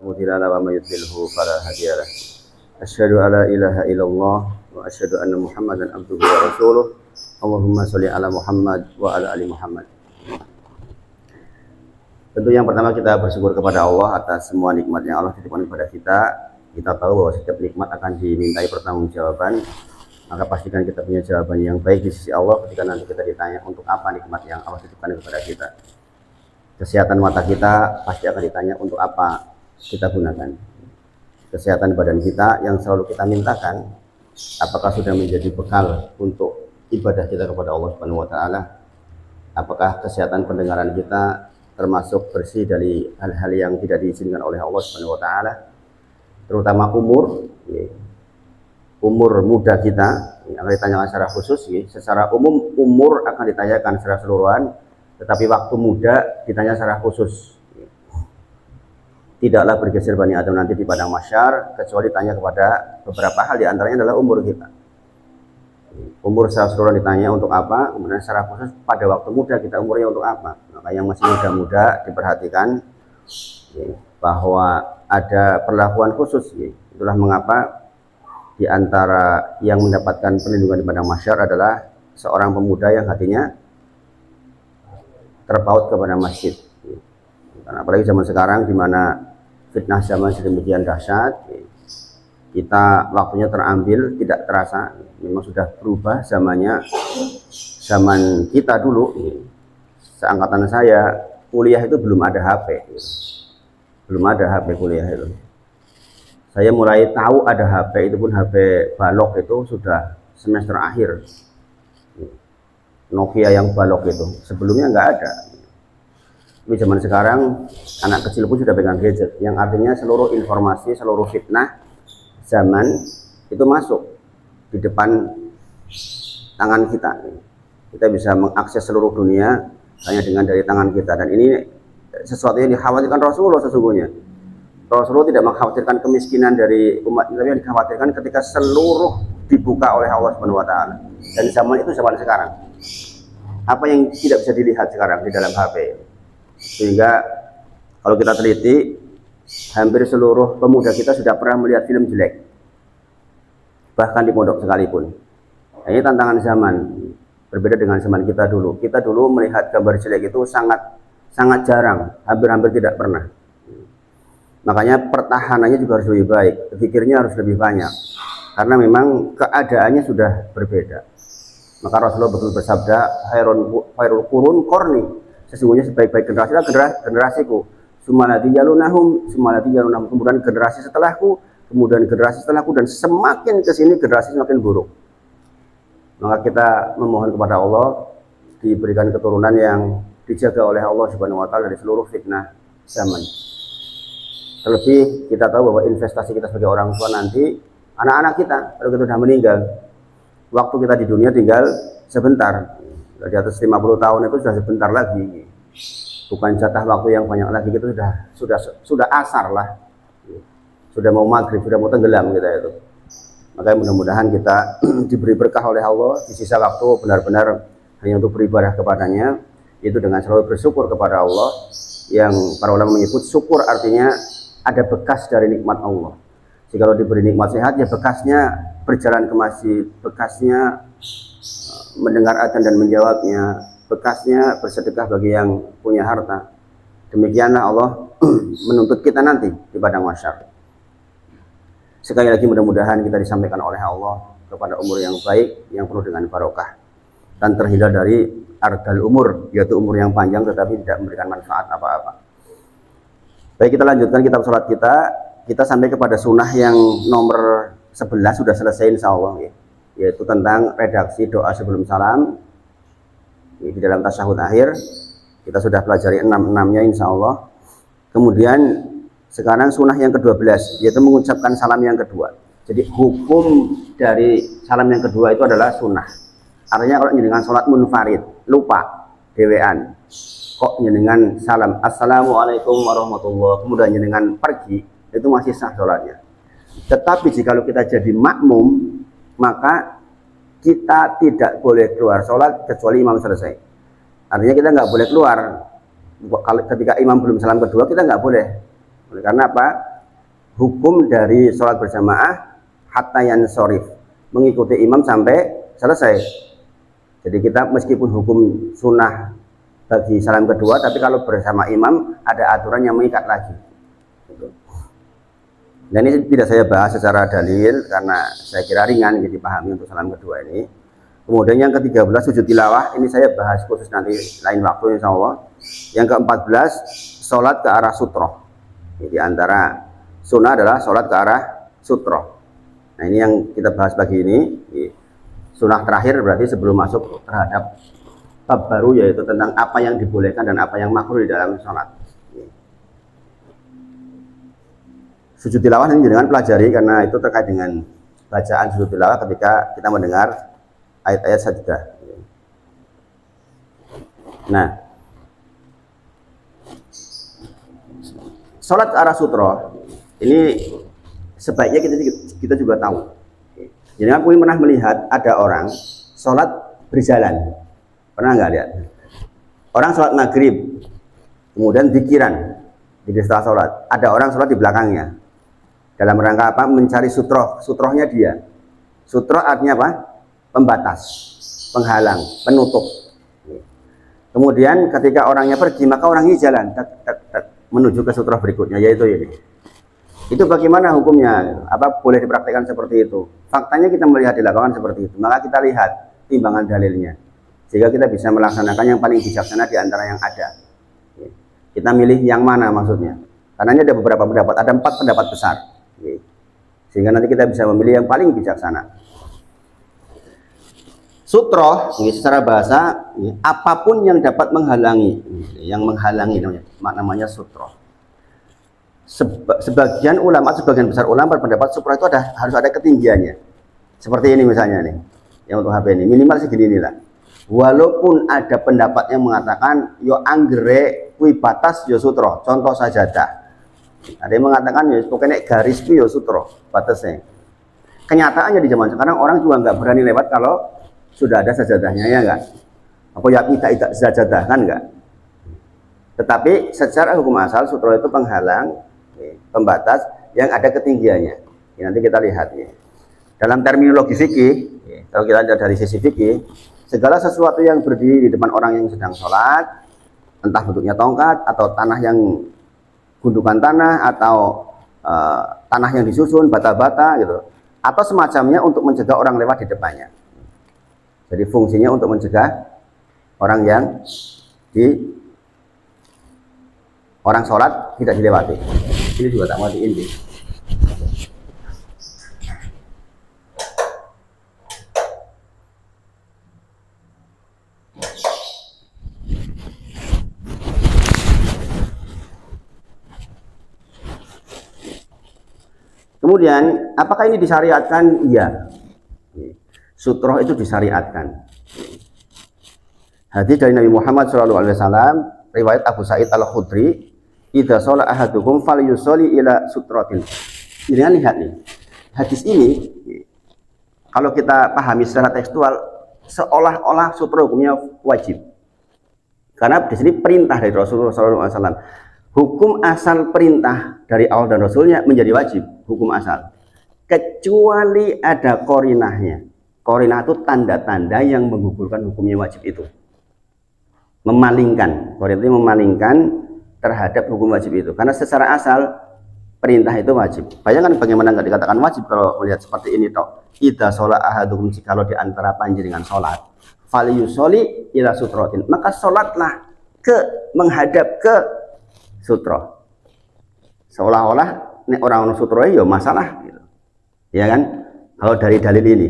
مضل له ومن يضلله فلا هادي له أشهد أن لا إله إلا الله وأشهد أن محمدا عبده ورسوله اللهم sholli ala Muhammad wa ala ali Muhammad. Tentu yang pertama kita bersyukur kepada Allah atas semua nikmat yang Allah titipkan kepada kita. Kita tahu bahwa setiap nikmat akan dimintai pertanggungjawaban. Maka pastikan kita punya jawaban yang baik di sisi Allah ketika nanti kita ditanya untuk apa nikmat yang Allah titipkan kepada kita. Kesehatan mata kita pasti akan ditanya untuk apa kita gunakan. Kesehatan badan kita yang selalu kita mintakan, apakah sudah menjadi bekal untuk ibadah kita kepada Allah Subhanahu wa taala? Apakah kesehatan pendengaran kita termasuk bersih dari hal-hal yang tidak diizinkan oleh Allah Subhanahu wa taala? Terutama umur muda kita akan ditanyakan secara khusus. Secara umum umur akan ditanyakan secara keseluruhan, tetapi waktu muda ditanya secara khusus. Tidaklah bergeser Bani Adam nanti di padang mahsyar kecuali ditanya kepada beberapa hal, diantaranya adalah umur kita. Umur secara keseluruhan ditanya untuk apa, kemudian secara khusus pada waktu muda kita umurnya untuk apa. Maka yang masih muda-muda diperhatikan bahwa ada perlakuan khusus. Itulah mengapa di antara yang mendapatkan perlindungan di padang mahsyar adalah seorang pemuda yang hatinya terpaut kepada masjid. Karena apalagi zaman sekarang di mana fitnah zaman sedemikian dahsyat, kita waktunya terambil tidak terasa. Memang sudah berubah zamannya. Zaman kita dulu, seangkatan saya, kuliah itu belum ada HP. Belum ada HP kuliah itu. Saya mulai tahu ada HP, itu pun HP balok itu sudah semester akhir. Nokia yang balok itu, sebelumnya nggak ada. Tapi zaman sekarang anak kecil pun sudah pegang gadget, yang artinya seluruh informasi, seluruh fitnah zaman itu masuk di depan tangan kita. Kita bisa mengakses seluruh dunia hanya dengan dari tangan kita, dan ini sesuatu yang dikhawatirkan Rasulullah sesungguhnya. Rasulullah tidak mengkhawatirkan kemiskinan dari umat, tapi yang dikhawatirkan ketika seluruh dibuka oleh Allah Subhanahu wa taala. Dan zaman itu zaman sekarang. Apa yang tidak bisa dilihat sekarang di dalam HP? Sehingga kalau kita teliti, hampir seluruh pemuda kita sudah pernah melihat film jelek, bahkan di pondok sekalipun. Nah, ini tantangan zaman, berbeda dengan zaman kita dulu. Kita dulu melihat gambar jelek itu sangat jarang, hampir tidak pernah. Makanya pertahanannya juga harus lebih baik, pikirnya harus lebih banyak, karena memang keadaannya sudah berbeda. Maka Rasulullah betul bersabda, khairul qurun qarni, sesungguhnya sebaik-baik generasi adalah generasiku. Sumalati yalunahum, kemudian generasi setelahku, kemudian generasi setelahku, dan semakin kesini generasi semakin buruk. Maka kita memohon kepada Allah diberikan keturunan yang dijaga oleh Allah Subhanahu wa taala dari seluruh fitnah zaman. Terlebih kita tahu bahwa investasi kita sebagai orang tua nanti anak-anak kita, kalau kita sudah meninggal, waktu kita di dunia tinggal sebentar. Di atas 50 tahun itu sudah sebentar lagi. Bukan jatah waktu yang banyak lagi, itu sudah asar lah. Sudah mau maghrib, sudah mau tenggelam kita itu. Makanya mudah-mudahan kita diberi berkah oleh Allah, di sisa waktu benar-benar hanya untuk beribadah kepadanya, itu dengan selalu bersyukur kepada Allah. Yang para ulama menyebut syukur artinya ada bekas dari nikmat Allah. Jika kalau diberi nikmat sehat, ya bekasnya berjalan ke masjid, bekasnya mendengar adzan dan menjawabnya, bekasnya bersedekah bagi yang punya harta. Demikianlah Allah menuntut kita nanti di padang mahsyar. Sekali lagi mudah-mudahan kita disampaikan oleh Allah kepada umur yang baik, yang penuh dengan barokah, dan terhindar dari ardal umur, yaitu umur yang panjang tetapi tidak memberikan manfaat apa-apa. Baik, kita lanjutkan kitab sholat kita. Kita sampai kepada sunnah yang nomor 11, sudah selesai insya Allah, yaitu tentang redaksi doa sebelum salam. Di dalam tasyahud akhir kita sudah pelajari 6-6-nya insya Allah. Kemudian sekarang sunnah yang ke-12, yaitu mengucapkan salam yang kedua. Jadi hukum dari salam yang kedua itu adalah sunnah. Artinya kalau dengan sholat munfarid, lupa, dewean, kok dengan salam assalamualaikum warahmatullahi, kemudian dengan pergi, itu masih sah sholatnya. Tetapi jika kita jadi makmum, maka kita tidak boleh keluar sholat kecuali imam selesai. Artinya kita nggak boleh keluar ketika imam belum salam kedua, kita nggak boleh. Karena apa? hukum dari sholat berjamaah hatta yansorif, mengikuti imam sampai selesai. Jadi kita meskipun hukum sunnah bagi salam kedua, tapi kalau bersama imam ada aturan yang mengikat lagi. Dan ini tidak saya bahas secara dalil karena saya kira ringan gitu dipahami untuk salam kedua ini. Kemudian yang ke-13 sujud tilawah, ini saya bahas khusus nanti lain waktu insya Allah. Yang ke-14 sholat ke arah sutroh. Di antara sunnah adalah sholat ke arah sutroh. Nah ini yang kita bahas pagi ini. Sunnah terakhir berarti sebelum masuk terhadap bab baru, yaitu tentang apa yang dibolehkan dan apa yang makruh di dalam sholat. Sujud tilawah ini dengan pelajari karena itu terkait dengan bacaan sujud tilawah ketika kita mendengar ayat-ayat sajdah. Nah, sholat ke arah sutroh ini sebaiknya kita juga tahu. Jadi aku pernah melihat ada orang sholat berjalan, pernah nggak lihat? Orang sholat maghrib, kemudian zikiran di setelah sholat, ada orang sholat di belakangnya. Dalam rangka apa? Mencari sutroh. Sutrohnya dia. Sutroh artinya apa? Pembatas, penghalang, penutup. Kemudian ketika orangnya pergi, maka orangnya jalan menuju ke sutroh berikutnya, yaitu ini. Itu bagaimana hukumnya? Apa boleh dipraktikkan seperti itu? Faktanya kita melihat di lapangan seperti itu. Maka kita lihat timbangan dalilnya, sehingga kita bisa melaksanakan yang paling bijaksana di antara yang ada. Kita milih yang mana maksudnya? Karena ini ada beberapa pendapat, ada 4 pendapat besar. Sehingga nanti kita bisa memilih yang paling bijaksana. Sutroh, secara bahasa, apapun yang dapat menghalangi, namanya sutroh. Sebagian besar ulama berpendapat sutroh itu harus ada ketinggiannya. Seperti ini misalnya nih, yang untuk HP ini minimal segini inilah. Walaupun ada pendapat yang mengatakan yo anggere kui batas yo sutroh, contoh sajadah. Ada yang mengatakan ya pokoknya garis itu ya sutroh batasnya. Kenyataannya di zaman sekarang orang juga nggak berani lewat kalau sudah ada sajadahnya, ya enggak? Apa ya tidak sajadah kan enggak? Tetapi secara hukum asal sutroh itu penghalang, pembatas yang ada ketinggiannya. Nanti kita lihat ya. Dalam terminologi fikih, kalau kita lihat dari sisi fikih, segala sesuatu yang berdiri di depan orang yang sedang sholat, entah bentuknya tongkat atau tanah yang gundukan tanah atau tanah yang disusun, bata-bata gitu, atau semacamnya untuk mencegah orang lewat di depannya. Jadi fungsinya untuk mencegah orang yang orang sholat tidak dilewati. Ini juga tak mau diintip. Kemudian, apakah ini disyariatkan? Iya. Sutroh itu disyariatkan. Hadis dari Nabi Muhammad SAW, riwayat Abu Sa'id Al-Khudri, "Idza shalla ahadukum falyusolli ila sutratin." Ini lihat nih. Hadis ini kalau kita pahami secara tekstual seolah-olah sutroh hukumnya wajib. Karena di sini perintah dari Rasulullah SAW. Hukum asal perintah dari Allah dan Rasulnya menjadi wajib, hukum asal. Kecuali ada korinahnya. Korinah itu tanda-tanda yang menggugurkan hukumnya wajib itu. Memalingkan, korinah itu memalingkan terhadap hukum wajib itu. Karena secara asal perintah itu wajib. Bayangkan bagaimana nggak dikatakan wajib kalau melihat seperti ini toh. Idza sholat ahadukum, jikalau di antara panjenengan sholat, falyusolli ila sutratin, maka sholatlah menghadap ke sutroh. Seolah-olah ini orang sutroh ya masalah gitu. Ya kan? Kalau dari dalil ini.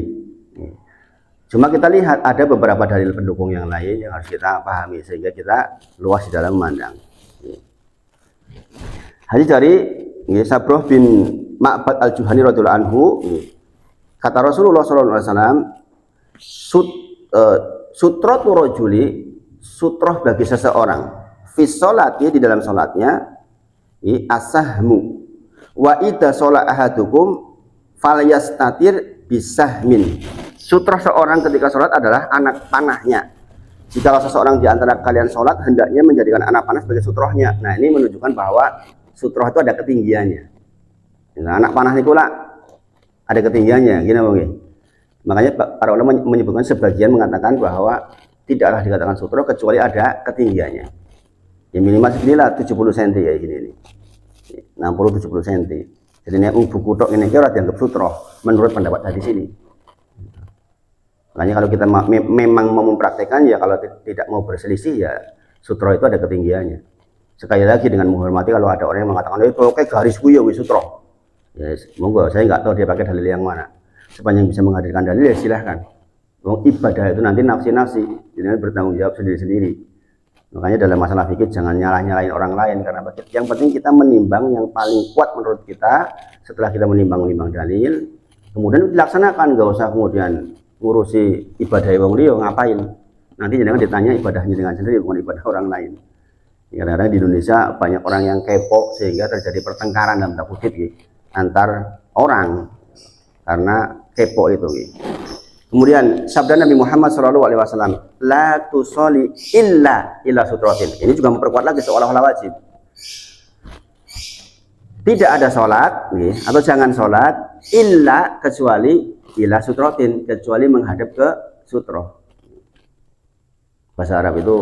Cuma kita lihat ada beberapa dalil pendukung yang lain yang harus kita pahami sehingga kita luas di dalam memandang. Hadis dari Sabroh bin Ma'bad Al-Juhani radhiyallahu anhu, kata Rasulullah SAW, sutroh rajuli, sutroh bagi seseorang fi sholati, di dalam sholatnya, asahmu wa idza sholat ahadukum falyastatir bisahmin. Sutroh seorang ketika sholat adalah anak panahnya. Jika seseorang di antara kalian sholat, hendaknya menjadikan anak panah sebagai sutrohnya. Nah, ini menunjukkan bahwa sutroh itu ada ketinggiannya. Nah, anak panah niku lah ada ketinggiannya, gini bang. Makanya para ulama menyebutkan, sebagian mengatakan bahwa tidaklah dikatakan sutra kecuali ada ketinggiannya. Ya minimal seginilah 70 cm ya gini nih. 60-70 cm. Jadi ini buku tok ini kira dianggap sutra menurut pendapat hadis ini. Makanya kalau kita memang mau mempraktekkan, ya kalau tidak mau berselisih, ya sutra itu ada ketinggiannya. Sekali lagi dengan menghormati kalau ada orang yang mengatakan itu oke garis ya wis sutra. Ya monggo, saya nggak tahu dia pakai dalil yang mana. Sepanjang bisa menghadirkan dalil ya silahkan. Ibadah itu nanti nafsi-nafsi, jadi bertanggung jawab sendiri-sendiri. Makanya dalam masalah fikih jangan nyalahin orang lain, karena yang penting kita menimbang yang paling kuat menurut kita. Setelah kita menimbang dalil, kemudian dilaksanakan, nggak usah kemudian ngurusi ibadah wong liya ngapain. Nanti jangan ditanya ibadahnya dengan sendiri, bukan ibadah orang lain. Kadang-kadang di Indonesia banyak orang yang kepo sehingga terjadi pertengkaran dalam tanda kutip antar orang karena kepo itu. Kemudian sabda Nabi Muhammad SAW, la tusolli illa sutratin. Ini juga memperkuat lagi seolah-olah wajib. Tidak ada sholat atau jangan sholat illa kecuali ila sutratin, kecuali menghadap ke sutro. Bahasa Arab itu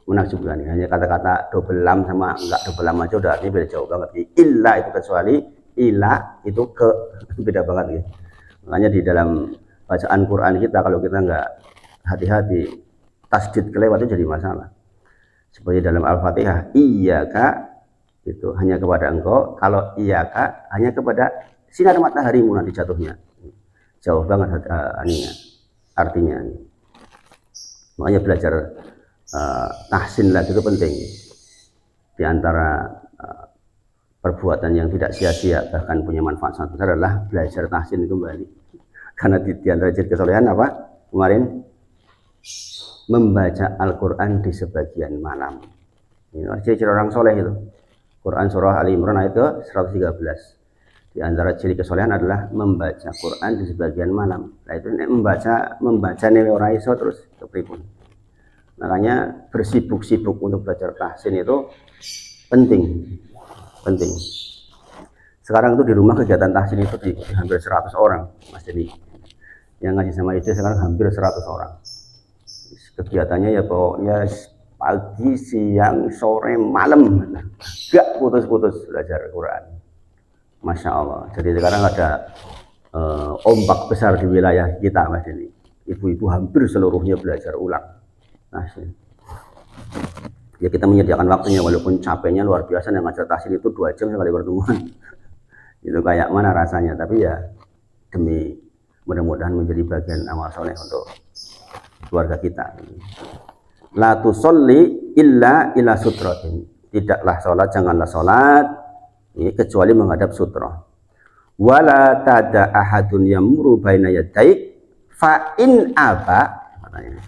menakjubkan, hanya kata-kata double lam sama enggak double lam aja udah artinya beda jauh banget. Illa itu kecuali, ila itu ke, beda banget gitu. Makanya di dalam bacaan Quran kita, kalau kita nggak hati-hati, tasdid kelewat itu jadi masalah. Seperti dalam Al-Fatihah, iyyaka itu hanya kepada engkau, kalau iyyaka hanya kepada sinar mataharimu nanti jatuhnya. Jauh banget artinya. Makanya belajar tahsin lagi itu penting. Di antara perbuatan yang tidak sia-sia bahkan punya manfaat sangat besar adalah belajar tahsin kembali. Karena di antara ciri kesolehan apa? Kemarin membaca Al-Quran di sebagian malam. Ini ciri-ciri orang soleh itu. Quran surah Ali Imran ayat ke 113. Di antara ciri kesolehan adalah membaca Quran di sebagian malam. Nah itu membaca ora iso terus kepripun. Makanya bersibuk-sibuk untuk belajar tahsin itu penting. Sekarang itu di rumah kegiatan tahsin itu di hampir 100 orang, Mas Denny. Yang ngaji sama itu sekarang hampir 100 orang. Kegiatannya ya pokoknya pagi, siang, sore, malam, gak putus-putus belajar Quran. Masya Allah. Jadi sekarang ada ombak besar di wilayah kita, Mas Denny. Ibu-ibu hampir seluruhnya belajar ulang. Ya kita menyediakan waktunya, walaupun capeknya luar biasa. Yang ngajar tahsin itu 2 jam sekali pertemuan. Itu kayak mana rasanya, tapi ya demi mudah-mudahan menjadi bagian amal soleh untuk keluarga kita. La tusolli illa sutratin. Tidaklah sholat, janganlah sholat kecuali menghadap sutra. Wala tada ahadun yamuru baina yadaik fa in aba, katanya.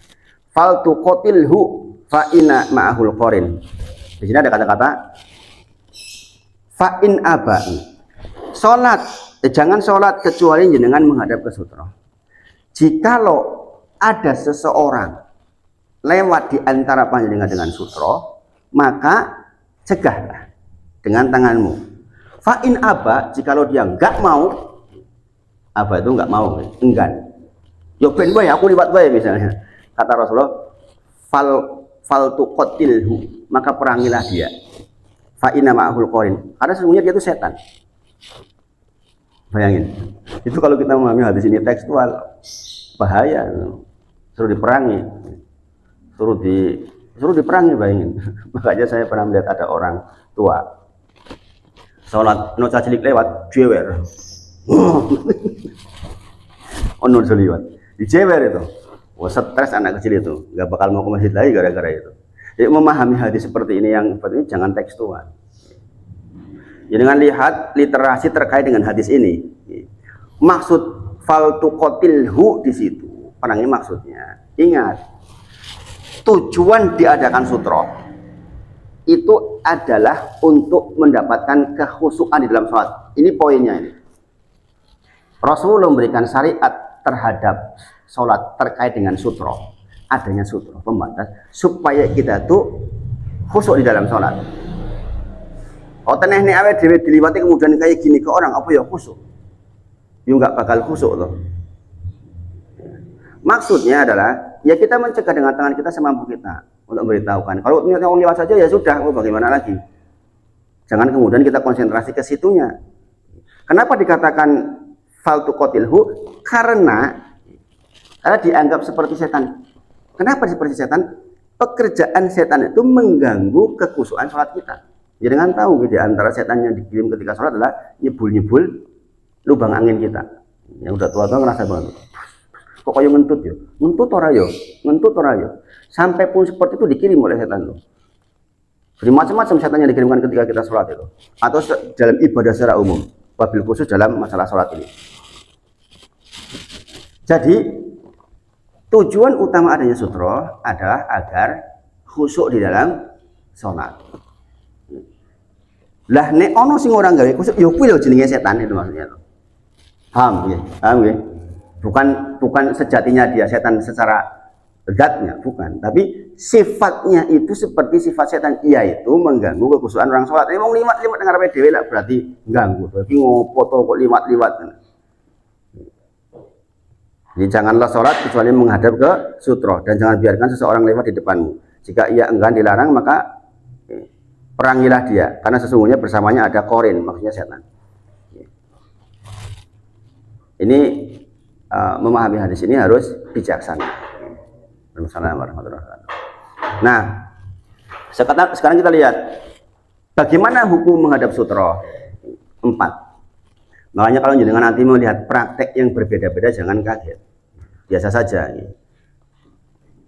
Fal tuqatilhu fa inna ma'ahul qarin. Di sini ada kata-kata fa in aba. Sholat, jangan sholat kecuali jenengan menghadap ke sutra. Jikalau ada seseorang lewat di antara panjenengan dengan sutra, maka cegahlah dengan tanganmu. Fa'in aba, jikalau dia enggak mau, aba itu enggak mau, enggan. Yo ben bae aku liwat bae misalnya. Kata Rasulullah, fal tuqatilhu, maka perangilah dia. Fa'inna ma'ahul qarin. Karena sesungguhnya dia itu setan. Bayangin, itu kalau kita memahami hadis ini tekstual, bahaya. Suruh diperangi, suruh diperangi, bayangin. Makanya saya pernah melihat ada orang tua sholat no cilik lewat jewer. Ono liwat di jewer itu. Wah, stres anak kecil itu, nggak bakal mau ke masjid lagi gara-gara itu. Jadi memahami hadis seperti ini, yang seperti ini jangan tekstual. Ya, dengan lihat literasi terkait dengan hadis ini. Maksud fal tuqatilhu di situ, perangi maksudnya. Ingat, tujuan diadakan sutra itu adalah untuk mendapatkan kekhusyukan di dalam sholat. Ini poinnya ini. Rasulullah memberikan syariat terhadap sholat terkait dengan sutra. Adanya sutra, pembatas, supaya kita tuh khusyuk di dalam sholat. Oh teneh nih awet dewe diliwati kemudian kayak gini ke orang apa ya khusuk? Ya nggak bakal khusuk loh. Maksudnya adalah ya kita mencegah dengan tangan kita semampu kita untuk memberitahukan. Kalau niatnya orang lewat saja ya sudah, oh bagaimana lagi? Jangan kemudian kita konsentrasi ke situnya. Kenapa dikatakan faltu qatilhu? Karena dianggap seperti setan. Kenapa seperti setan? Pekerjaan setan itu mengganggu kekhusyuan sholat kita. Jadi dengan tahu di antara setan yang dikirim ketika sholat adalah nyebul-nyebul lubang angin kita. Yang udah tua-tua ngerasa banget. Kok kayak ngentut ya? Ngentut ora yo, ngentut ora yo. Sampai pun seperti itu dikirim oleh setan tuh. Jadi macam-macam setan yang dikirimkan ketika kita sholat itu. Atau dalam ibadah secara umum. Wabil khusus dalam masalah sholat ini. Jadi tujuan utama adanya sutro adalah agar khusyuk di dalam sholat. Lah nek ono sing orang gawe khusyuk yo kuwi lho jenenge setan itu maksudnya. Paham ya? Paham ya? Bukan sejatinya dia setan secara zatnya, bukan, tapi sifatnya itu seperti sifat setan, yaitu mengganggu kekhusyukan orang sholat. Ini mau liwat-liwat dengar dhewe lah berarti ganggu. Berarti ngopo to kok liwat-liwat. Jadi janganlah sholat kecuali menghadap ke sutro, dan jangan biarkan seseorang lewat di depanmu. Jika ia enggan dilarang maka perangilah dia, karena sesungguhnya bersamanya ada korin, maksudnya setan. Ini memahami hadis ini harus bijaksana. Assalamualaikum warahmatullahi wabarakatuh. Nah, sekarang kita lihat bagaimana hukum menghadap sutro. 4. Makanya kalau jenengan nanti melihat praktek yang berbeda-beda jangan kaget. Biasa saja.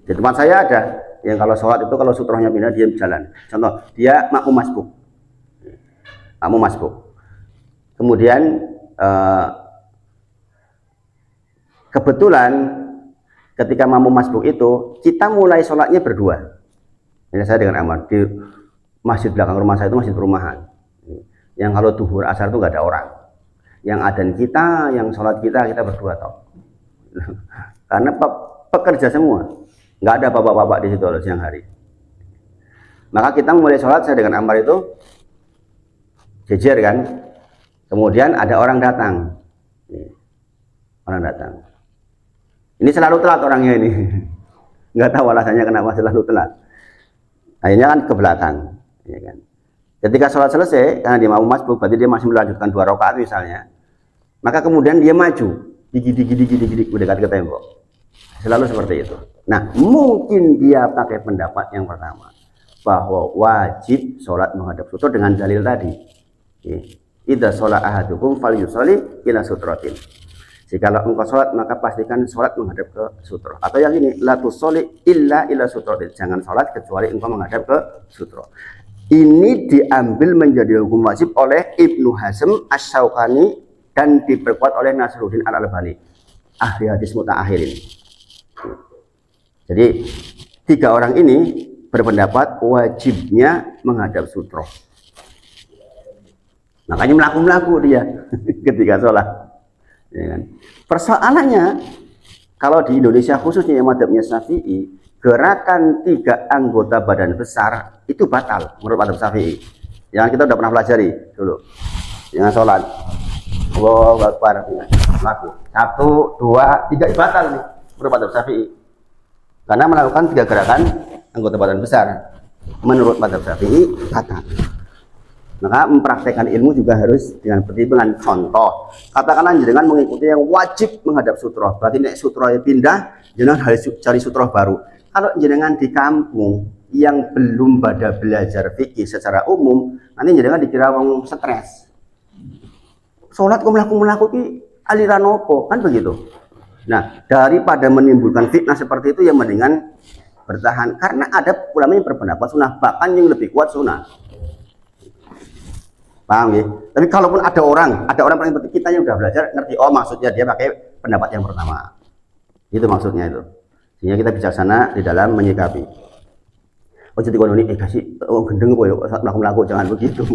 Di tempat saya ada yang kalau sholat itu kalau sutrohnya pindah dia jalan. Contoh, dia makmum masbuk. Makmum masbuk. Kemudian kebetulan ketika makmum masbuk itu kita mulai sholatnya berdua. Ini saya dengan Amar di masjid belakang rumah saya itu masjid perumahan. Yang kalau duhur asar itu nggak ada orang. Yang adzan kita, yang sholat kita berdua toh. Karena pekerja semua, nggak ada bapak-bapak di situ loh siang hari. Maka kita mulai sholat saya dengan Amar itu jejer kan. Kemudian ada orang datang. Orang datang. Ini selalu telat orangnya ini. Nggak tahu alasannya kenapa selalu telat. Akhirnya kan ke belakang. Ya kan. Ketika sholat selesai, karena dia mau masbuk, berarti dia masih melanjutkan 2 rakaat misalnya. Maka kemudian dia maju, digi dekat ke tembok. Selalu seperti itu. Nah, mungkin dia pakai pendapat yang pertama, bahwa wajib sholat menghadap sutro dengan dalil tadi. Idza sholat ahadukum falyusolli ila sutratin. Jikalau engkau sholat maka pastikan sholat menghadap ke sutro. Atau yang ini, la tusolli illa ila sutratin. Jangan sholat kecuali engkau menghadap ke sutro. Ini diambil menjadi hukum wajib oleh Ibnu Hazm Asy-Syaukani dan diperkuat oleh Nasruddin Al-Albani, ahli hadis mutaakhirin. Jadi 3 orang ini berpendapat wajibnya menghadap sutro. Makanya melaku-melaku dia ketika sholat. Ya kan? Persoalannya kalau di Indonesia khususnya yang madzhabnya Syafi'i, gerakan 3 anggota badan besar itu batal menurut madzhab Syafi'i. Yang kita udah pernah pelajari dulu. Jangan sholat. Allahu Akbar. Laku. 1, 2, 3 batal nih menurut madzhab Syafi'i. Karena melakukan 3 gerakan anggota badan besar menurut madzhab Syafi'i batal. Maka mempraktekkan ilmu juga harus dengan pertimbangan. Contoh, katakanlah jenengan mengikuti yang wajib menghadap sutro, berarti nek sutro pindah, jenengan harus cari sutro baru. Kalau jenengan di kampung yang belum pada belajar fikih secara umum, nanti jenengan dikira wong stres. Sholat kok melaku ki aliran opo, kan begitu. Nah, daripada menimbulkan fitnah seperti itu, yang mendingan bertahan. Karena ada ulama yang berpendapat sunnah, bahkan yang lebih kuat sunnah. Paham ya? Tapi kalaupun ada orang paling penting kita yang udah belajar ngerti, oh maksudnya dia pakai pendapat yang pertama. Itu maksudnya itu. Sehingga kita bijaksana di dalam menyikapi. Oh jadi kalau ini kasih gendeng kok ya melaku jangan begitu.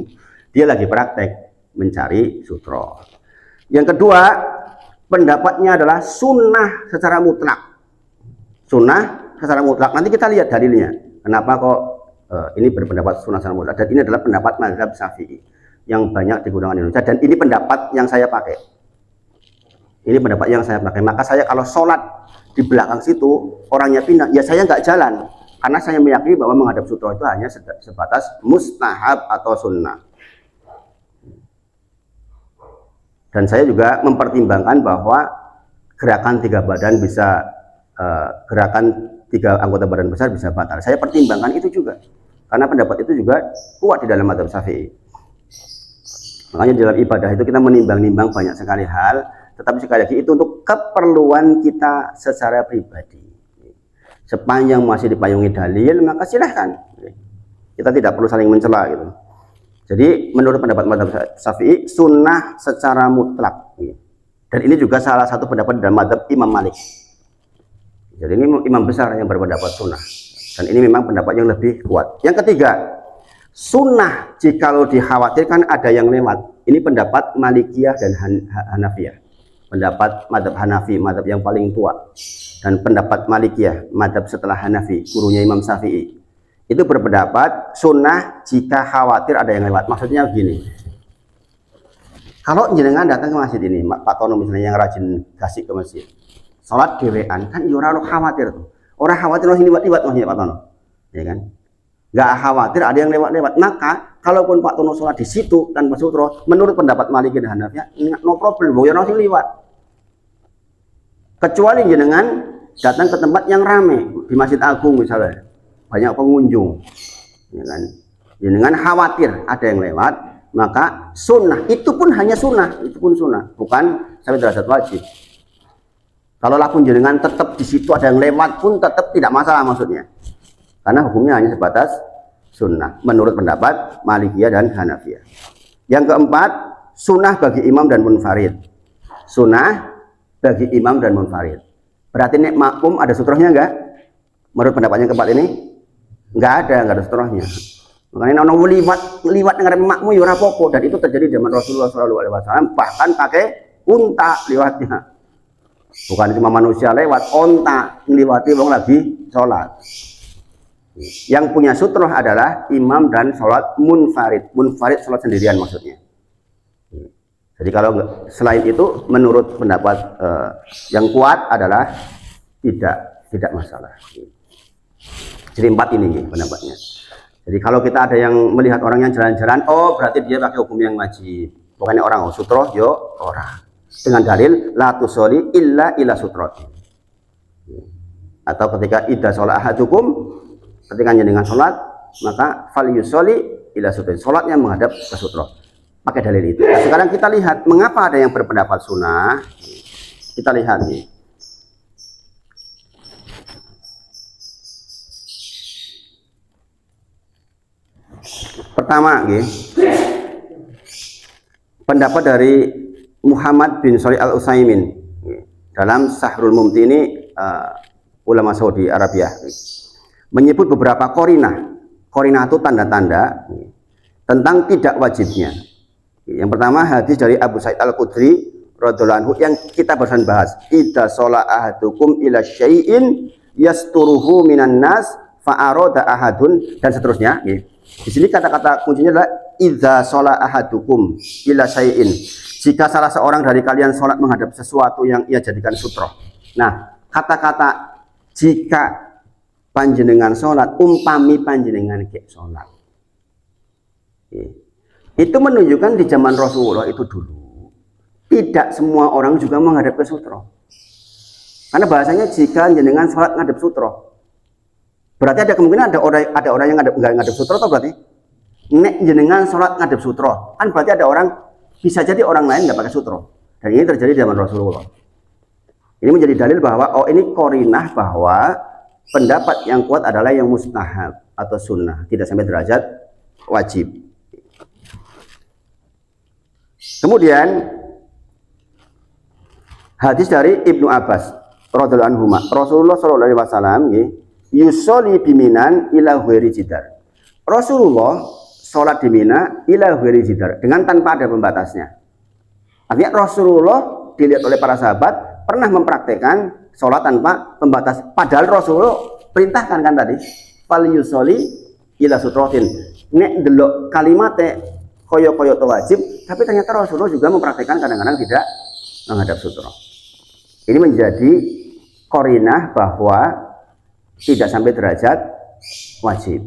Dia lagi praktek mencari sutro. Yang kedua, pendapatnya adalah sunnah secara mutlak. Sunnah secara mutlak. Nanti kita lihat dalilnya. Kenapa kok ini berpendapat sunnah secara mutlak, dan ini adalah pendapat mazhab Syafi'i yang banyak digunakan di Indonesia, dan ini pendapat yang saya pakai. Ini pendapat yang saya pakai. Maka saya kalau sholat di belakang situ orangnya pindah, ya saya nggak jalan, karena saya meyakini bahwa menghadap sutra itu hanya sebatas mustahab atau sunnah. Dan saya juga mempertimbangkan bahwa gerakan 3 badan bisa gerakan 3 anggota badan besar bisa batal. Saya pertimbangkan itu juga, karena pendapat itu juga kuat di dalam mazhab Syafi'i. Makanya dalam ibadah itu kita menimbang-nimbang banyak sekali hal, tetapi sekali lagi itu untuk keperluan kita secara pribadi. Sepanjang masih dipayungi dalil, maka silahkan. Kita tidak perlu saling mencela gitu. Jadi menurut pendapat mazhab Syafi'i sunnah secara mutlak. Dan ini juga salah satu pendapat dalam mazhab Imam Malik. Jadi ini imam besar yang berpendapat sunnah. Dan ini memang pendapat yang lebih kuat. Yang ketiga, sunnah jikalau dikhawatirkan ada yang lewat. Ini pendapat Malikiyah dan Hanafiyah. Pendapat mazhab Hanafi, mazhab yang paling tua. Dan pendapat Malikiyah, mazhab setelah Hanafi, gurunya Imam Syafi'i. Itu berpendapat sunnah jika khawatir ada yang lewat. Maksudnya begini, kalau jenengan datang ke masjid ini, Pak Tono misalnya yang rajin kasih ke masjid, sholat dewean, kan ya orang khawatir tuh. Orang khawatir masih liwat-liwat maksudnya Pak Tono, ya kan? Nggak khawatir ada yang lewat-lewat. Maka kalaupun Pak Tono sholat di situ tanpa sutro, menurut pendapat Maliki dan Hanafi, no problem, ya masih liwat. Kecuali jenengan datang ke tempat yang ramai, di Masjid Agung misalnya, banyak pengunjung, ya kan? Jenengan khawatir ada yang lewat, maka sunnah itu pun hanya sunnah, itu pun sunnah, bukan sampai derajat wajib. Kalau pun jenengan tetap di situ ada yang lewat pun tetap tidak masalah maksudnya, karena hukumnya hanya sebatas sunnah menurut pendapat Malikiyah dan Hanafiyah. Yang keempat, sunnah bagi imam dan munfarid. Sunnah bagi imam dan munfarid. Berarti nek makmum ada sutrohnya enggak? Menurut pendapatnya keempat ini enggak ada sutrohnya. Makanya orang liwat dengan makmum ya ora apa-apa, dan itu terjadi zaman Rasulullah SAW, bahkan pakai unta liwatnya. Bukan cuma manusia lewat, unta ngliwati wong lagi sholat. Yang punya sutroh adalah imam dan sholat munfarid. Munfarid sholat sendirian maksudnya. Jadi kalau selain itu menurut pendapat yang kuat adalah tidak masalah. Jadi 4 ini pendapatnya. Jadi kalau kita ada yang melihat orang yang jalan-jalan, oh berarti dia pakai hukum yang wajib. Bukannya orang sutroh yo orang. Dengan dalil la tusolli illa ila sutroti. Atau ketika idza sholat ahadukum, ketika jenengan sholat maka fal yusolli ila sutroti. Sholatnya menghadap ke sutroh. Pakai dalil itu. Nah, sekarang kita lihat mengapa ada yang berpendapat sunnah. Kita lihat nih. Pertama, pendapat dari Muhammad bin Shalih Al-Utsaimin dalam Sahrul Mumti ini, ulama Saudi Arabia, menyebut beberapa korinah. Korinah itu tanda-tanda tentang tidak wajibnya. Yang pertama hadis dari Abu Sa'id Al-Khudri radhiyallahu anhu yang kita barusan bahas, idza sholat ahadukum ila syai'in yasturuhu minan nas fa arada ahadun, dan seterusnya. Di sini kata-kata kuncinya adalah idza sholat ahadukum ila syai'in. Jika salah seorang dari kalian sholat menghadap sesuatu yang ia jadikan sutroh. Nah, kata-kata jika panjenengan sholat, umpami panjenengan ke sholat. Itu menunjukkan di zaman Rasulullah itu dulu tidak semua orang juga menghadap ke sutroh. Karena bahasanya jika jenengan sholat menghadap sutroh, berarti ada kemungkinan ada orang yang nggak ngadep sutroh, atau berarti nek jenengan sholat ngadep sutroh, kan berarti ada orang, bisa jadi orang lain nggak pakai sutroh. Dan ini terjadi di zaman Rasulullah. Ini menjadi dalil bahwa oh ini korinah bahwa pendapat yang kuat adalah yang mustahab atau sunnah, tidak sampai derajat wajib. Kemudian hadis dari Ibnu Abbas radhiyallahu anhu, Rasulullah sallallahu alaihi wasallam yusolli biminan ila ghairi jidar. Rasulullah sholat di Mina ila ghairi jidar, dengan tanpa ada pembatasnya. Artinya Rasulullah dilihat oleh para sahabat pernah mempraktekkan sholat tanpa pembatas. Padahal Rasulullah perintahkan kan tadi, fal yusolli ila sutrotin. Nek delok kalimate koyo-koyo to wajib, tapi ternyata Rasulullah juga mempraktikkan kadang-kadang tidak menghadap sutra. Ini menjadi korinah bahwa tidak sampai derajat wajib,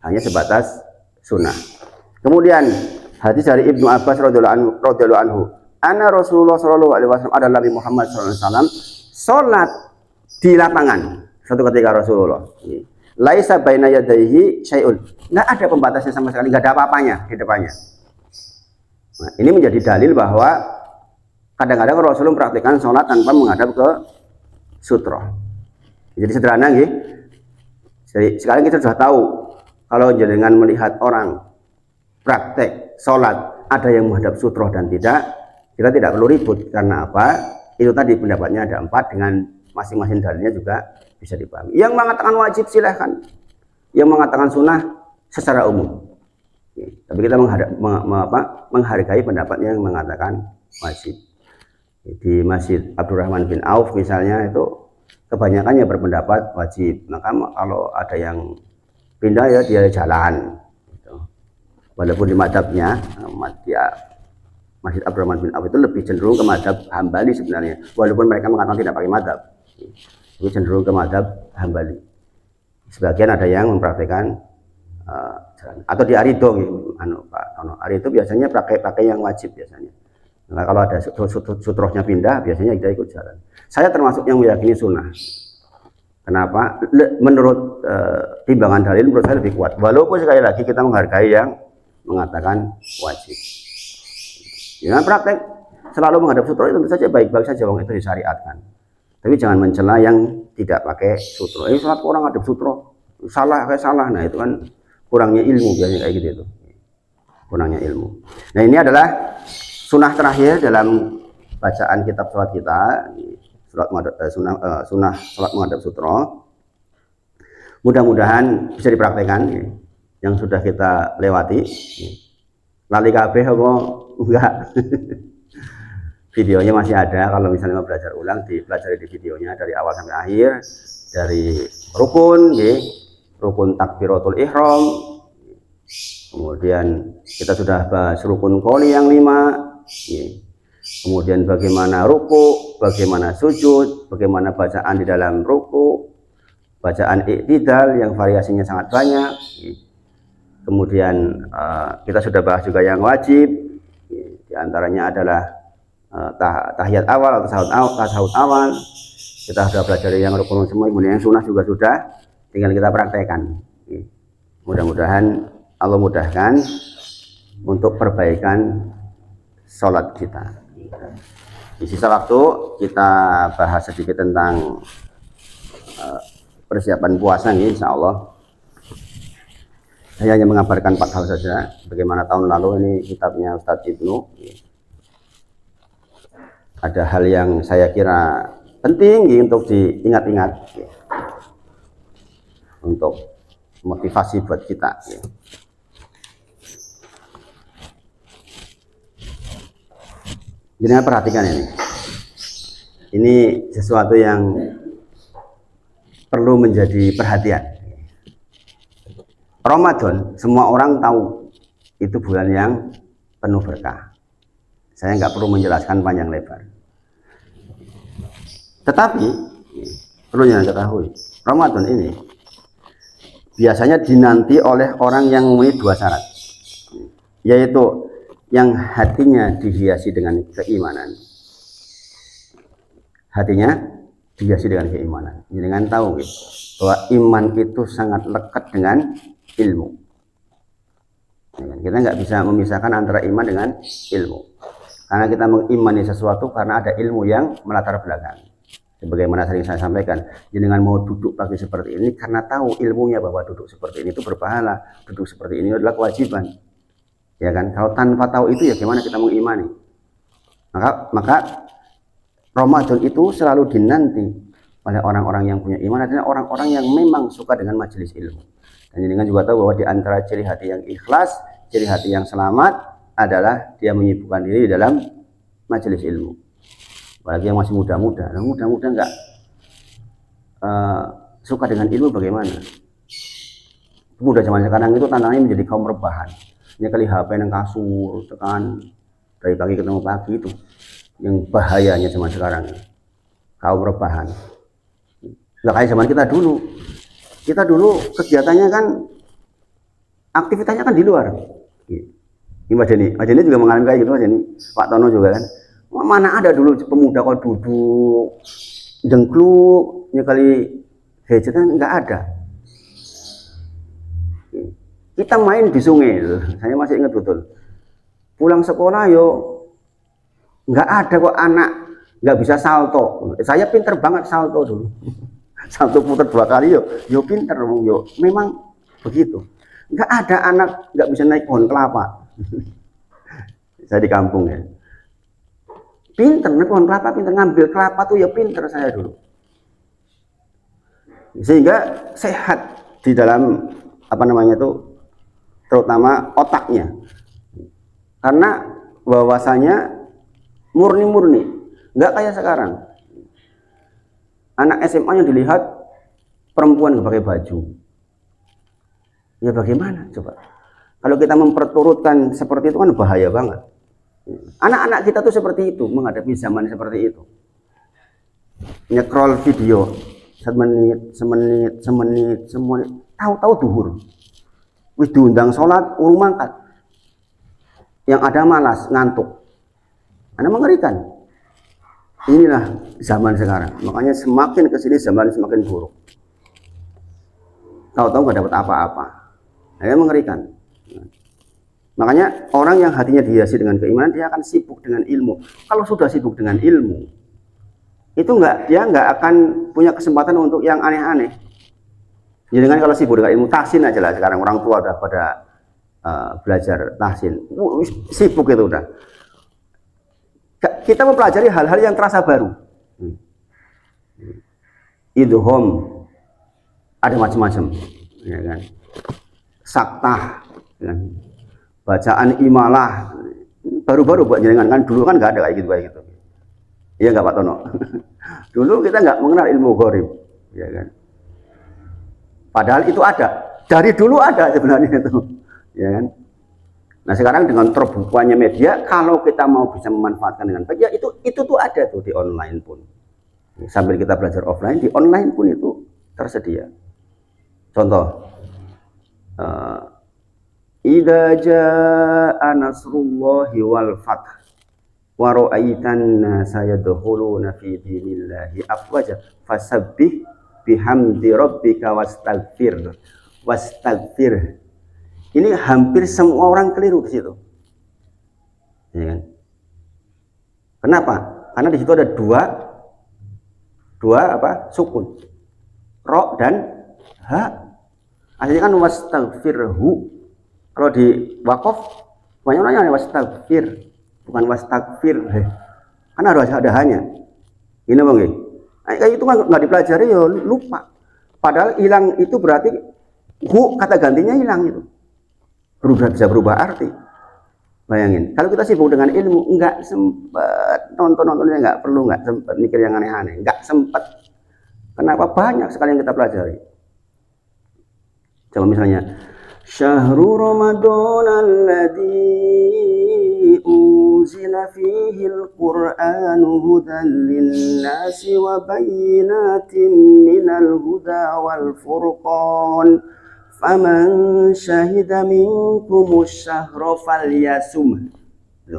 hanya sebatas sunnah. Kemudian hadis dari Ibnu Abbas radhiyallahu anhu, anna Rasulullah sallallahu alaihi wasallam adalah Nabi Muhammad sallallahu alaihi wasallam salat di lapangan. Suatu ketika Rasulullah, laisa baina yadayhi syai'un, nggak ada pembatasnya sama sekali, nggak ada apa-apanya di depannya. Nah, ini menjadi dalil bahwa kadang-kadang Rasulullah mempraktikkan sholat tanpa menghadap ke sutra. Jadi sederhana, gitu. Jadi sekarang kita sudah tahu kalau jenengan melihat orang praktek sholat ada yang menghadap sutra dan tidak, kita tidak perlu ribut. Karena apa? Itu tadi pendapatnya ada 4 dengan masing-masing dalilnya juga bisa dipahami. Yang mengatakan wajib silahkan, yang mengatakan sunnah secara umum. Tapi kita menghargai pendapat yang mengatakan wajib. Di Masjid Abdurrahman bin Auf misalnya itu kebanyakannya berpendapat wajib. Maka kalau ada yang pindah ya dia jalan. Walaupun di madhabnya Masjid Abdurrahman bin Auf itu lebih cenderung ke madhab Hambali sebenarnya. Walaupun mereka mengatakan tidak pakai madhab, itu cenderung ke madhab Hambali. Sebagian ada yang mempraktikkan jalan. Atau di Arido, Pak Tono. Arido biasanya pakai yang wajib biasanya. Nah, kalau ada sutrohnya pindah, biasanya kita ikut jalan. Saya termasuk yang meyakini sunnah. Kenapa? Menurut timbangan dalil, menurut saya lebih kuat. Walaupun sekali lagi kita menghargai yang mengatakan wajib. Jangan praktek selalu menghadap sutra itu tentu saja baik-baik saja, wong itu disyariatkan. Tapi jangan mencela yang tidak pakai sutra. Ini salat orang ngadep sutra, salah kayak salah. Nah itu kan kurangnya ilmu biasanya kayak gitu itu. Kurangnya ilmu. Nah ini adalah sunnah terakhir dalam bacaan kitab sholat kita, sunnah sholat menghadap sutra. Mudah-mudahan bisa dipraktekkan yang sudah kita lewati. Lali kabeh apa enggak? Videonya masih ada, kalau misalnya mau belajar ulang dipelajari di videonya dari awal sampai akhir, dari rukun, rukun takbiratul ihram, kemudian kita sudah bahas rukun qouli yang 5, kemudian bagaimana ruku, bagaimana sujud, bagaimana bacaan di dalam ruku, bacaan i'tidal yang variasinya sangat banyak. Kemudian kita sudah bahas juga yang wajib, diantaranya adalah tahiyat awal atau tasawuf awal. Kita sudah belajar yang rukun semua, kemudian yang sunnah juga sudah, tinggal kita praktekkan. Mudah-mudahan Allah mudahkan untuk perbaikan sholat kita. Di sisa waktu kita bahas sedikit tentang persiapan puasa nih, insya Allah. Saya hanya mengabarkan 4 hal saja. Bagaimana tahun lalu ini kitabnya Ustadz Ibnu. Ada hal yang saya kira penting untuk diingat-ingat, untuk motivasi buat kita. Jadi perhatikan ini. Ini sesuatu yang perlu menjadi perhatian. Ramadan, semua orang tahu itu bulan yang penuh berkah. Saya nggak perlu menjelaskan panjang lebar. Tetapi perlu yang ketahui, Ramadan ini biasanya dinanti oleh orang yang memenuhi 2 syarat, yaitu yang hatinya dihiasi dengan keimanan. Hatinya dihiasi dengan keimanan. Jangan tahu bahwa iman itu sangat lekat dengan ilmu. Kita nggak bisa memisahkan antara iman dengan ilmu. Karena kita mengimani sesuatu karena ada ilmu yang melatar belakang. Sebagaimana sering saya sampaikan, jenengan mau duduk pagi seperti ini karena tahu ilmunya bahwa duduk seperti ini itu berpahala, duduk seperti ini adalah kewajiban. Ya kan? Kalau tanpa tahu itu ya gimana kita mengimani? Maka Ramadan itu selalu dinanti oleh orang-orang yang punya iman, adalah orang-orang yang memang suka dengan majelis ilmu. Dan jenengan juga tahu bahwa di antara ciri hati yang ikhlas, ciri hati yang selamat adalah dia menyibukkan diri di dalam majelis ilmu. Apalagi yang masih muda-muda, muda-muda nggak suka dengan ilmu bagaimana? Pemuda zaman sekarang itu tantangannya menjadi kaum rebahan. Ini kali HP yang kasur, tekan dari pagi ketemu pagi itu yang bahayanya zaman sekarang. Kaum rebahan. Nggak kayak zaman kita dulu. Kita dulu kegiatannya kan, aktivitasnya kan di luar. Ini Mas Denny juga mengalami kayak gitu Mas Denny. Pak Tono juga kan. Mana ada dulu pemuda kok duduk jengkluk nyekali gadget kan, nggak ada. Kita main di sungai, saya masih ingat betul. Pulang sekolah yo nggak ada kok anak nggak bisa salto. Saya pinter banget salto dulu. Salto putar 2 kali yo pinter yo. Memang begitu. Nggak ada anak nggak bisa naik pohon kelapa. Saya di kampung ya. Pinter naik pohon kelapa, pinter ngambil kelapa tuh ya pinter saya dulu. Sehingga sehat di dalam apa namanya itu, terutama otaknya, karena bahwasanya murni-murni, nggak kayak sekarang. Anak SMA yang dilihat perempuan nggak pakai baju, ya bagaimana coba? Kalau kita memperturutkan seperti itu kan bahaya banget. Anak-anak kita tuh seperti itu menghadapi zaman seperti itu. Nyekrol video semenit, tahu-tahu duhur. Wis diundang sholat, urung mangkat. Yang ada malas, ngantuk. Anda mengerikan. Inilah zaman sekarang. Makanya semakin kesini zaman semakin buruk. Tahu-tahu nggak dapat apa-apa. Nah, mengerikan. Makanya orang yang hatinya dihiasi dengan keimanan, dia akan sibuk dengan ilmu. Kalau sudah sibuk dengan ilmu, itu dia nggak akan punya kesempatan untuk yang aneh-aneh. Jadi kan kalau sibuk dengan ilmu, tahsin aja lah sekarang, orang tua udah pada belajar tahsin, sibuk itu udah. Kita mempelajari hal-hal yang terasa baru. Idhom ada macam-macam, ya kan? Saktah, ya kan? Bacaan imalah baru-baru buat jenengan, kan dulu kan nggak ada kayak gitu. Iya nggak Pak Tono? Dulu kita nggak mengenal ilmu gharib, ya kan? Padahal itu ada, dari dulu ada sebenarnya itu, ya kan? Nah sekarang dengan terbukanya media, kalau kita mau bisa memanfaatkan dengan baik, ya itu tuh ada tuh di online pun. Sambil kita belajar offline, di online pun itu tersedia. Contoh, idza jaa nasrullahi wal fath wa ra'aitan nasa yadkhuluna fi dinillahi afwaja fasabbih bihamdi rabbika wastaghfir. Ini hampir semua orang keliru di situ. Ya kan? Kenapa? Karena di situ ada dua apa? Sukun. Ro dan ha. Aslinya kan wastaghfirhu. Kalau di wakaf banyak orang yang wastaghfir, bukan wastaghfir. Kan harus ada hanya. Ini bang, kayak itu kan nggak dipelajari ya lupa. Padahal hilang itu berarti hu kata gantinya hilang itu. Bisa berubah arti. Bayangin, kalau kita sibuk dengan ilmu, nggak sempat nontonnya, nggak perlu, nggak sempat mikir yang aneh-aneh, nggak sempat. Kenapa? Banyak sekali yang kita pelajari. Coba misalnya. Syahrul Ramadan alladzi unzila fihi al-Qur'an hudan lin-nasi wa bayyinatin minal huda wal furqan faman syahida minkumus syahra falyasum.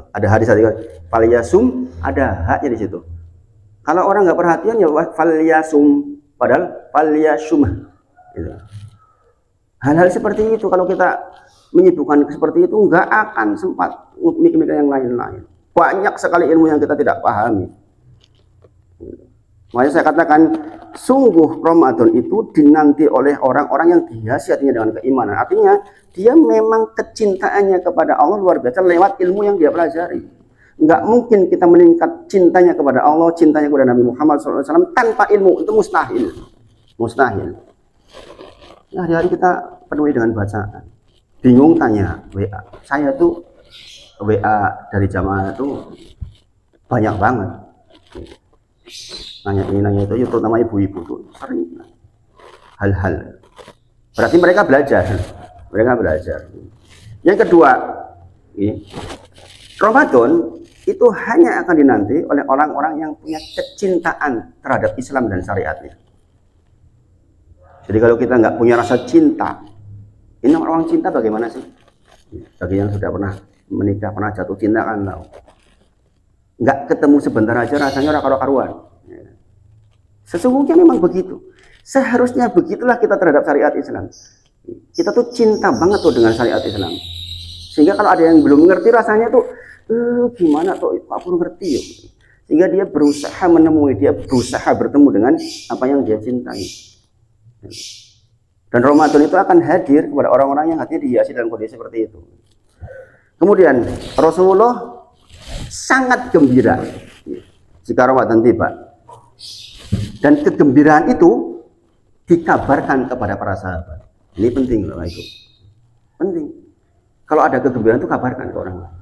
Ada hadis tadi falyasum, ada haknya di situ. Kalau orang nggak perhatian ya falyasum, padahal falyasum gitu. Hal-hal seperti itu kalau kita menyibukkan seperti itu nggak akan sempat mikir-mikir yang lain-lain. Banyak sekali ilmu yang kita tidak pahami. Makanya saya katakan sungguh Ramadan itu dinanti oleh orang-orang yang dihiasi hatinya dengan keimanan. Artinya dia memang kecintaannya kepada Allah luar biasa lewat ilmu yang dia pelajari. Nggak mungkin kita meningkat cintanya kepada Allah, cintanya kepada Nabi Muhammad SAW tanpa ilmu. Itu mustahil. Mustahil. Ya, hari-hari kita penuhi dengan bacaan. Bingung tanya WA. Saya tuh WA dari jamaah itu banyak banget. Nanya ini nanya itu, terutama ibu-ibu tuh sering hal-hal. Berarti mereka belajar. Yang kedua, Ramadan itu hanya akan dinanti oleh orang-orang yang punya kecintaan terhadap Islam dan syariatnya. Jadi kalau kita nggak punya rasa cinta, ini orang cinta bagaimana sih? Bagi yang sudah pernah menikah, pernah jatuh cinta kan tahu. Nggak ketemu sebentar aja rasanya orang karu-karuan. Sesungguhnya memang begitu. Seharusnya begitulah kita terhadap syariat Islam. Kita tuh cinta banget tuh dengan syariat Islam. Sehingga kalau ada yang belum mengerti rasanya tuh, gimana tuh aku ngerti ya. Sehingga dia berusaha menemui, dia berusaha bertemu dengan apa yang dia cintai. Dan Ramadan itu akan hadir kepada orang-orang yang hatinya dihiasi dalam kondisi seperti itu. Kemudian Rasulullah sangat gembira jika Ramadan tiba. Dan kegembiraan itu dikabarkan kepada para sahabat. Ini penting loh itu. Penting. Kalau ada kegembiraan itu kabarkan ke orang lain.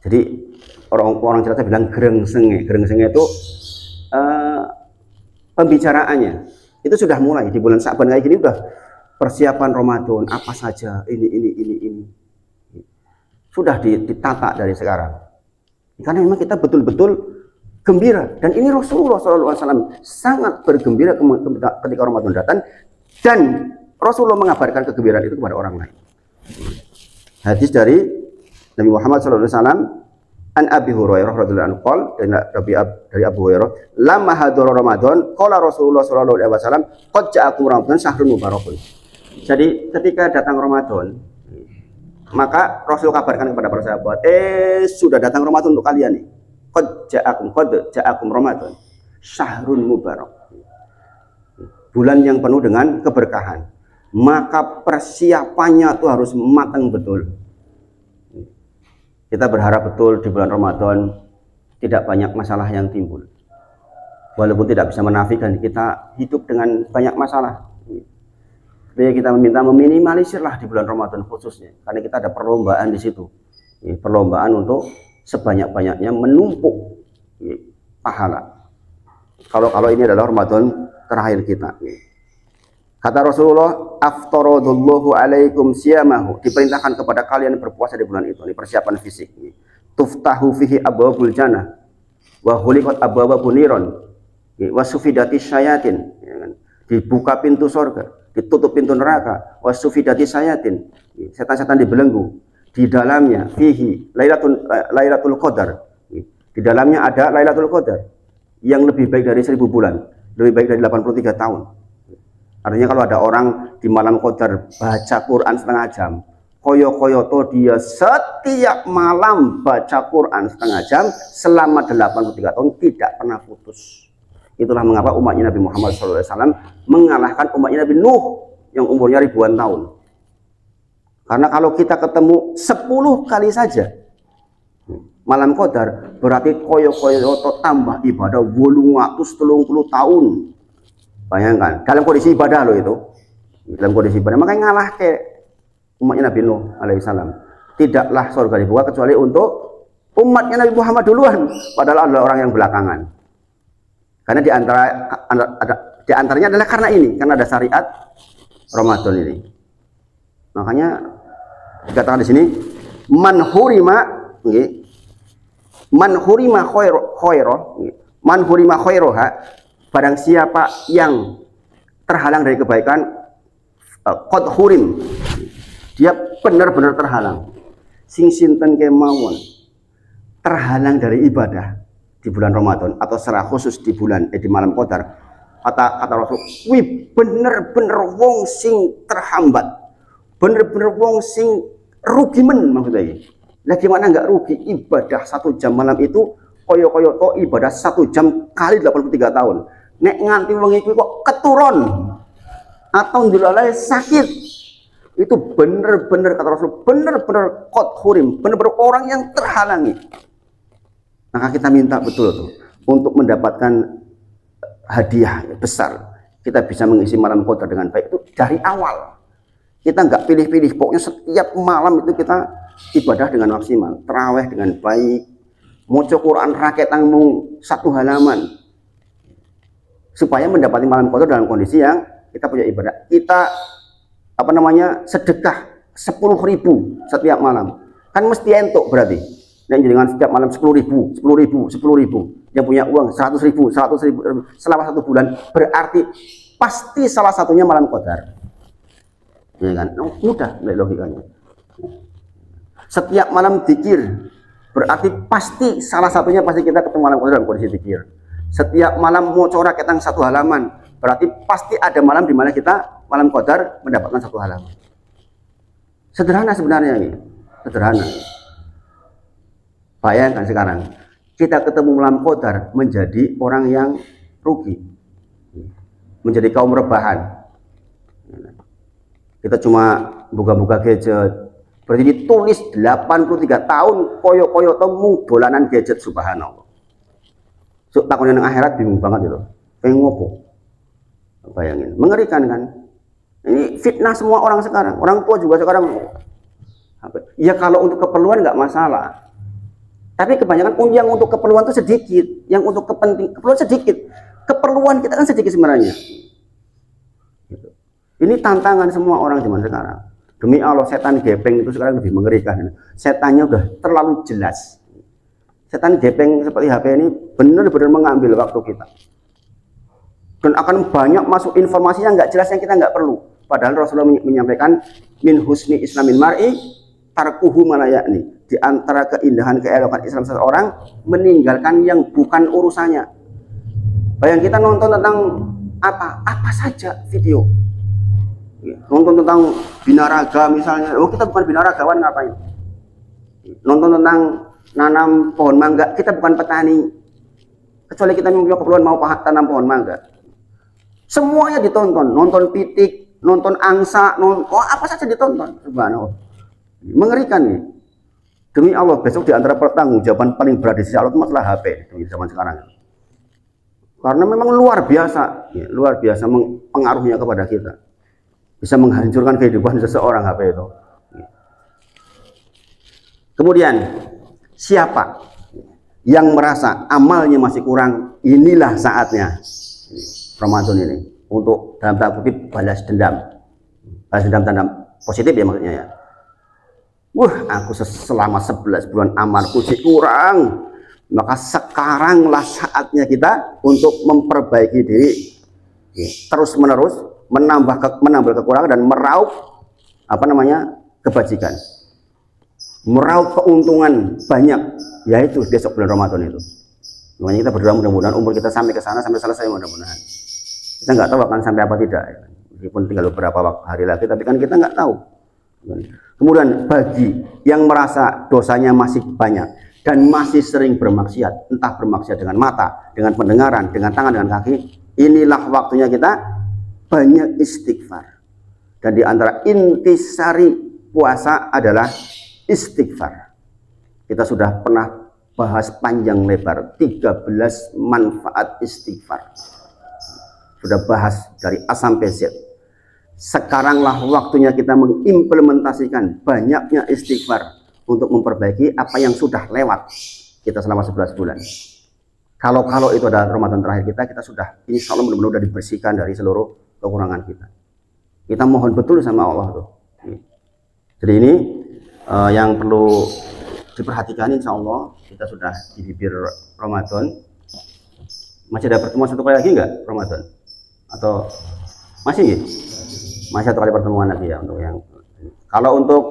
Jadi orang cerita bilang gerengsenge. Gerengsenge itu pembicaraannya itu sudah mulai di bulan Sa'ban kayak gini, udah persiapan Ramadan apa saja ini sudah ditata dari sekarang. Karena memang kita betul-betul gembira, dan ini Rasulullah SAW sangat bergembira ketika Ramadan datang, dan Rasulullah mengabarkan kegembiraan itu kepada orang lain. Hadis dari Nabi Muhammad SAW, an Abi Hurairah radhiyallahu anhu qol, dari Abu Hurairah, lamma hadara Ramadan qala Rasulullah sallallahu alaihi wasallam qad ja'akum Ramadan syahrun mubarakun. Jadi ketika datang Ramadan, maka Rasul kabarkan kepada para sahabat, sudah datang Ramadan untuk kalian nih. Qad ja'akum Ramadan syahrun mubarak. Bulan yang penuh dengan keberkahan. Maka persiapannya itu harus matang betul. Kita berharap betul di bulan Ramadan tidak banyak masalah yang timbul. Walaupun tidak bisa menafikan kita hidup dengan banyak masalah. Tapi kita meminta meminimalisirlah di bulan Ramadan khususnya, karena kita ada perlombaan di situ. Perlombaan untuk sebanyak-banyaknya menumpuk pahala. Kalau ini adalah Ramadan terakhir kita. Kata Rasulullah, aftaradullahu alaikum siyamahu, diperintahkan kepada kalian berpuasa di bulan itu. Ini persiapan fisik. Tuftahu fihi abwabul jannah wa huliqat abwabun niron wa sufidati syayatin. Dibuka pintu surga, ditutup pintu neraka, wa sufidati syayatin. Setan-setan dibelenggu. Di dalamnya fihi Lailatul Qadar. Di dalamnya ada Lailatul Qadar yang lebih baik dari 1000 bulan, lebih baik dari 83 tahun. Artinya kalau ada orang di malam Qadar baca Quran setengah jam, koyo-koyo to dia setiap malam baca Quran setengah jam selama 83 tahun tidak pernah putus. Itulah mengapa umatnya Nabi Muhammad SAW mengalahkan umatnya Nabi Nuh yang umurnya ribuan tahun. Karena kalau kita ketemu 10 kali saja malam Qadar, berarti koyo-koyo to tambah ibadah 830 tahun. Bayangkan, dalam kondisi ibadah loh itu. Dalam kondisi ibadah, makanya ngalah ke umatnya Nabi Nuh alaihissalam. Tidaklah surga dibuka kecuali untuk umatnya Nabi Muhammad duluan, padahal adalah orang yang belakangan. Karena di antaranya adalah karena ini, karena ada syariat Ramadan ini. Makanya dikatakan di sini, man hurima khairoha, barang siapa yang terhalang dari kebaikan, qad hurim, dia benar-benar terhalang. Sing sinten kemawon terhalang dari ibadah di bulan Ramadan atau secara khusus di malam Qadar. Kata Rasul, wih bener-bener wong sing terhambat, bener-bener wong sing rugi maksudnya. Lah gimana nggak rugi? Ibadah 1 jam malam itu koyo-koyo to ibadah 1 jam kali 83 tahun. Nek nganti wong iku kok keturun atau ndulalai sakit, itu bener-bener kata Rasul, bener-bener qad hurim, bener-bener orang yang terhalangi. Maka kita minta betul tuh untuk mendapatkan hadiah besar. Kita bisa mengisi malam Qadar dengan baik itu dari awal. Kita nggak pilih-pilih, pokoknya setiap malam itu kita ibadah dengan maksimal, terawih dengan baik, maca Quran rakyat tanggung 1 halaman, supaya mendapati malam Qadar dalam kondisi yang kita punya ibadah, kita apa namanya sedekah 10.000 setiap malam, kan mesti entuk berarti. Dan dengan setiap malam 10.000, 10.000, 10.000, yang punya uang 100.000, 100.000 selama 1 bulan, berarti pasti salah satunya malam qadar. Ya kan? Mudah logikanya. Setiap malam zikir, berarti pasti salah satunya pasti kita ketemu malam qadar dalam kondisi zikir. Setiap malam mau corak ketang 1 halaman, berarti pasti ada malam di mana kita malam qadar mendapatkan 1 halaman. Sederhana sebenarnya ini, sederhana. Bayangkan sekarang kita ketemu malam qadar menjadi orang yang rugi, menjadi kaum rebahan. Kita cuma buka-buka gadget, berarti ditulis 83 tahun koyo-koyo temu dolanan gadget, subhanallah. So, takutnya nang akhirat bingung banget itu. Pengen ngopo? Bayangin, mengerikan kan? Ini fitnah semua orang sekarang. Orang tua juga sekarang. Ya kalau untuk keperluan nggak masalah. Tapi kebanyakan yang untuk keperluan itu sedikit, yang untuk keperluan sedikit. Keperluan kita kan sedikit sebenarnya. Gitu. Ini tantangan semua orang zaman sekarang. Demi Allah, setan gepeng itu sekarang lebih mengerikan. Setannya udah terlalu jelas. Setan gepeng seperti HP ini benar-benar mengambil waktu kita. Dan akan banyak masuk informasi yang nggak jelas yang kita nggak perlu. Padahal Rasulullah menyampaikan min husni islamin mar'i tarkuhu malayakni. Di antara keindahan keelokan Islam seseorang meninggalkan yang bukan urusannya. Bayang kita nonton tentang apa saja video. Nonton tentang binaraga misalnya. Oh, kita bukan binaragawan, ngapain? Nonton tentang nanam pohon mangga, kita bukan petani. Kecuali kita punya keperluan mau tanam pohon mangga. Semuanya ditonton, nonton pitik, nonton angsa, apa saja ditonton. Subhanallah. Mengerikan nih. Demi Allah, besok di antara pertanggungjawaban paling berat di sisi Allah itu masalah HP di zaman sekarang. Karena memang luar biasa pengaruhnya kepada kita. Bisa menghancurkan kehidupan seseorang HP itu. Kemudian, siapa yang merasa amalnya masih kurang? Inilah saatnya Ramadan ini untuk dalam tanda kutip balas dendam. Balas dendam tanda positif ya maksudnya ya. Aku selama 11 bulan amalku sih kurang. Maka sekaranglah saatnya kita untuk memperbaiki diri. Terus menerus menambah kekurangan dan meraup kebajikan. Meraup keuntungan banyak, yaitu besok bulan Ramadan itu. Makanya kita berdoa mudah-mudahan umur kita sampai ke sana, sampai selesai mudah-mudahan. Kita nggak tahu akan sampai apa tidak. Meskipun tinggal beberapa hari lagi, tapi kan kita nggak tahu. Kemudian bagi yang merasa dosanya masih banyak dan masih sering bermaksiat, entah bermaksiat dengan mata, dengan pendengaran, dengan tangan, dengan kaki, inilah waktunya kita banyak istighfar. Dan di antara intisari puasa adalah istighfar. Kita sudah pernah bahas panjang lebar 13 manfaat istighfar. Sudah bahas dari A sampai Z. Sekaranglah waktunya kita mengimplementasikan banyaknya istighfar untuk memperbaiki apa yang sudah lewat kita selama 11 bulan. Kalau itu adalah Ramadan terakhir kita sudah insya Allah benar-benar sudah dibersihkan dari seluruh kekurangan kita. Kita mohon betul sama Allah tuh. Jadi ini yang perlu diperhatikan, insya Allah kita sudah di bibir Ramadan. Masih ada pertemuan satu kali lagi nggak Ramadan? Atau masih ya? Masih satu kali pertemuan lagi ya untuk yang. Kalau untuk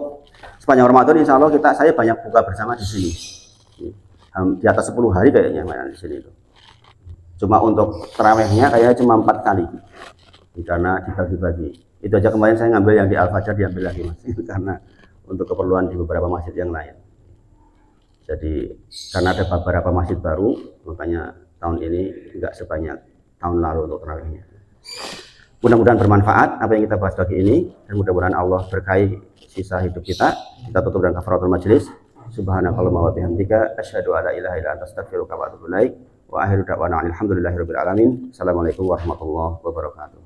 sepanjang Ramadan insya Allah saya banyak buka bersama di sini. Di atas 10 hari kayaknya di sini itu. Cuma untuk terawihnya kayaknya cuma 4 kali. Karena dibagi-bagi. Itu aja kemarin saya ngambil yang di Al-Fajr diambil lagi Mas. Karena untuk keperluan di beberapa masjid yang lain. Jadi karena ada beberapa masjid baru, makanya tahun ini enggak sebanyak tahun lalu untuk terawihnya. Mudah-mudahan bermanfaat apa yang kita bahas pagi ini, dan mudah-mudahan Allah berkahi sisa hidup kita. Kita tutup dengan kafaratul majelis. Subhanakallahumma wa bihamdika asyhadu an la ilaha illa anta astaghfiruka wa atubu ilaik. Wa akhiru da'wana alhamdulillahirabbil alamin. Assalamualaikum warahmatullahi wabarakatuh.